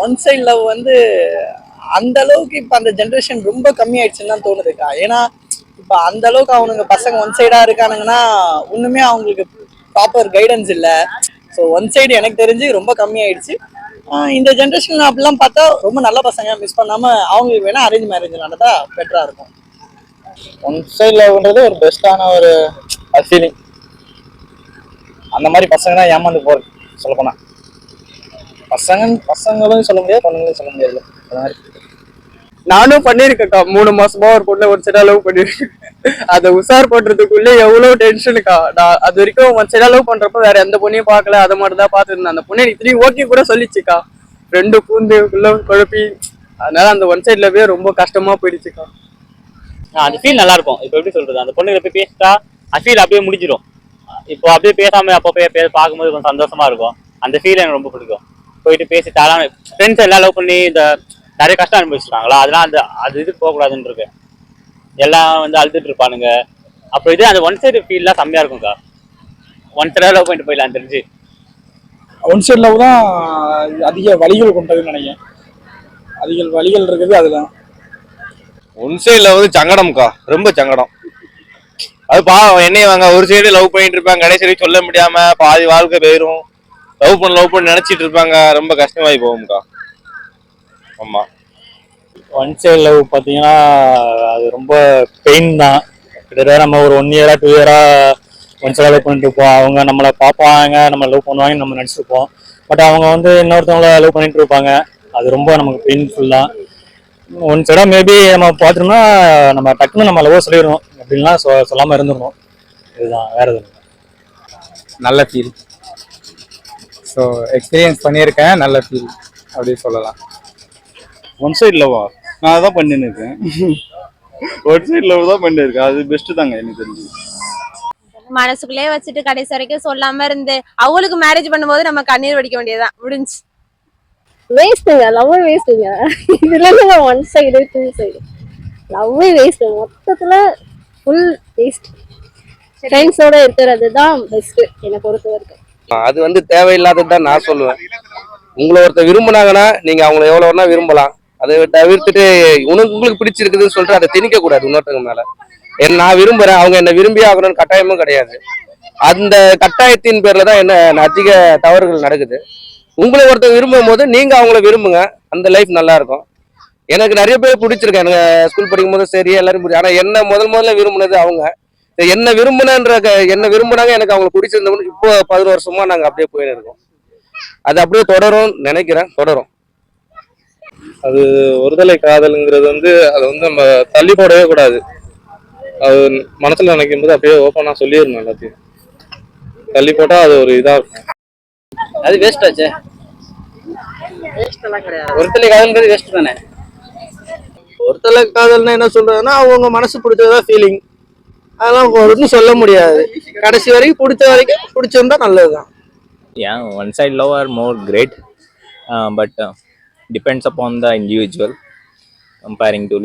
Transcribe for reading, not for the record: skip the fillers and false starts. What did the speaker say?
One side love வந்து அந்த அளவுக்கு இப்போ அந்த ஜென்ரேஷன் ரொம்ப கம்மியாயிடுச்சுன்னு தான் தோணுதுக்கா. ஏன்னா இப்போ அந்த அளவுக்கு அவனுங்க பசங்க ஒன் சைடா இருக்கானுங்கன்னா ஒண்ணுமே அவங்களுக்கு ப்ராப்பர் கைடன்ஸ் இல்லை. ஸோ ஒன் சைடு எனக்கு தெரிஞ்சு ரொம்ப கம்மியாயிடுச்சு. இந்த ஜென்ரேஷன் அப்படிலாம் பார்த்தா ரொம்ப நல்ல பசங்க மிஸ் பண்ணாம அவங்களுக்கு வேணா அரேஞ்ச் மேரேஜ் நடந்தா பெட்டரா இருக்கும். ஒன் சைட் லவ்ன்றது ஒரு பெஸ்டான ஒரு ஃபீலிங். அந்த மாதிரி பசங்க தான் ஏமாந்து போறது சொல்ல போனா. பசங்களும் சொல்ல முடியாது, பொண்ணுங்களும் சொல்ல முடியாது. அந்த மாதிரி நானும் பண்ணிருக்கேன்க்கா. 3 மாசமா ஒரு பொண்ணை ஒன் சைடா லவ் பண்ணிருக்கேன். அதை உசார் பண்றதுக்குள்ள எவ்வளவு டென்ஷனுக்கா. நான் அது வரைக்கும் ஒன் சைடா லவ் பண்றப்ப வேற எந்த பொண்ணையும் பார்க்கல, அதை மட்டும் தான் பார்த்துருந்தேன். அந்த பொண்ணை இத்தனை ஓகே கூட சொல்லிச்சுக்கா. ரெண்டு பூந்து உள்ள குழப்பி, அதனால அந்த ஒன் சைட் லவ்வே ரொம்ப கஷ்டமா போயிடுச்சுக்கா. அந்த ஃபீல் நல்லா இருக்கும். இப்போ எப்படி சொல்றது, அந்த பொண்ணுங்க போய் பேசிட்டா அந்த ஃபீல் அப்படியே முடிஞ்சிடும். இப்போ அப்படியே பேசாம அப்போ பார்க்கும்போது கொஞ்சம் சந்தோஷமா இருக்கும். அந்த ஃபீல் எனக்கு ரொம்ப பிடிக்கும். போயிட்டு பேசி தரான ஃப்ரெண்ட்ஸ் எல்லாம் லவ் பண்ணி இந்த நிறைய கஷ்டம் அனுபவிச்சிருக்காங்களா, அதெல்லாம் அது இது போகக்கூடாதுன்னு இருக்கு. எல்லாம் வந்து அழுதுட்டு இருப்பானுங்க. அப்போ இது அந்த ஒன் சைடு ஃபீல்லாம் செம்மையா இருக்கும்க்கா. ஒன் சைடாக லவ் பண்ணிட்டு போயிடலாம் தெரிஞ்சு. ஒன் சைட் லவ் தான் அதிக வழிகள் கொண்டதுன்னு நினைக்கிறேன். அதிக வழிகள் இருக்குது அதுதான். ஒன் சைட்ல வந்து சங்கடம்க்கா, ரொம்ப சங்கடம். அது பாவம் என்னைய வாங்க ஒரு சைடு லவ் பண்ணிட்டு இருப்பாங்க, கடைசி வரைக்கும் சொல்ல முடியாம பாதி வாழ்க்கை போயிடும். லவ் பண்ண நினைச்சிட்டு இருப்பாங்க, ரொம்ப கஷ்டமாயி போகும்க்கா. ஆமா, ஒன் சைடு லவ் பார்த்தீங்கன்னா அது ரொம்ப பெயின் தான். கிட்டத்தட்ட நம்ம ஒரு 1 இயரா 2 இயரா ஒன் சைடாக லவ் பண்ணிட்டு இருப்போம். அவங்க நம்மளை பார்ப்பாங்க, நம்ம லவ் பண்ணுவாங்கன்னு நம்ம நினச்சிருப்போம். பட் அவங்க வந்து இன்னொருத்தவங்கள லவ் பண்ணிட்டு இருப்பாங்க. அது ரொம்ப நமக்கு பெயின்ஃபுல் தான். ஒன் சைடா மேபி நம்ம பார்த்துட்டோம்னா நம்ம டக்குன்னு நம்ம லவ் சொல்லிடுவோம். அப்படின்லாம் சொல்லாமல் இருந்துடணும். இதுதான், வேற எதுவும் நல்ல ஃபீல். ஸோ எக்ஸ்பீரியன்ஸ் பண்ணியிருக்கேன், நல்ல ஃபீல் அப்படின்னு சொல்லலாம். ஒன் சைட் லவ்வா நான் அதான் பண்ணிருக்கேன். ஒன் சைட் லவ் தான் பண்ணிருக்கேன். அது பெஸ்ட் தாங்க எனக்கு தெரிஞ்சு. மனசுக்குள்ளே வச்சுட்டு கடைசி வரைக்கும் சொல்லாம இருந்து அவளுக்கு மேரேஜ் பண்ணும்போது நம்ம கண்ணீர் வடிக்க வேண்டியதுதான், முடிஞ்சு. வேஸ்ட்டுங்க, லவ் வேஸ்ட்டுங்க. இதுல one side 2 side love waste, மொத்தத்துல ஃபுல் வேஸ்ட். ஃப்ரெண்ட்ஸோட இருக்கிறது தான் பெஸ்ட் என்னை பொறுத்த வரைக்கும். அது வந்து தேவையில்லாதது தான் நான் சொல்லுவேன். உங்களை ஒருத்தர் விரும்புனாங்கன்னா நீங்க அவங்களை எவ்வளவுனா விரும்பலாம். அதை தவிர்த்துட்டு உங்களுக்கு பிடிச்சிருக்குதுன்னு சொல்லிட்டு அதை திணிக்க கூடாது இன்னொருத்தவங்க மேல. நான் விரும்புறேன், அவங்க என்ன விரும்பி ஆகணும்னு கட்டாயமும் கிடையாது. அந்த கட்டாயத்தின் பேர்ல தான் என்ன அதிக தவறுகள் நடக்குது. உங்களை ஒருத்தர் விரும்பும் போது நீங்க அவங்கள விரும்புங்க, அந்த லைஃப் நல்லா இருக்கும். எனக்கு நிறைய பேர் பிடிச்சிருக்கேன். எனக்கு ஸ்கூல் படிக்கும் போதும் சரி எல்லாரும் பிடிக்கும். ஆனா என்ன முதல்ல விரும்புனது அவங்க. என்ன விரும்புனாங்க, எனக்கு அவங்களை பிடிச்சிருந்தவங்க. இப்போ 11 வருஷமா நாங்க அப்படியே போயின்னு இருக்கோம். அது அப்படியே தொடரும் நினைக்கிறேன், தொடரும். அது ஒருதலை காதல்ங்கிறது வந்து அதை வந்து நம்ம தள்ளி போடவே கூடாது. அது மனசுல நினைக்கும் போது அப்படியே ஓப்பனா சொல்லிடணும். எல்லாத்தையும் தள்ளி போட்டா அது ஒரு இதா இருக்கும். அது வேஸ்ட் ஆச்சு. ஒருத்தலை காதல்ன்றது வேஸ்ட் தானே. ஒருத்தலை காதல்னா என்ன சொல்றதுன்னா அவங்க மனசு பிடிச்சதா ஃபீலிங். அதெல்லாம் ஒன்றும் சொல்ல முடியாது. கடைசி வரைக்கும் பிடிச்ச வரைக்கும் பிடிச்சிருந்தா நல்லதுதான். Yeah, one side love are more great, but depends upon the individual comparing to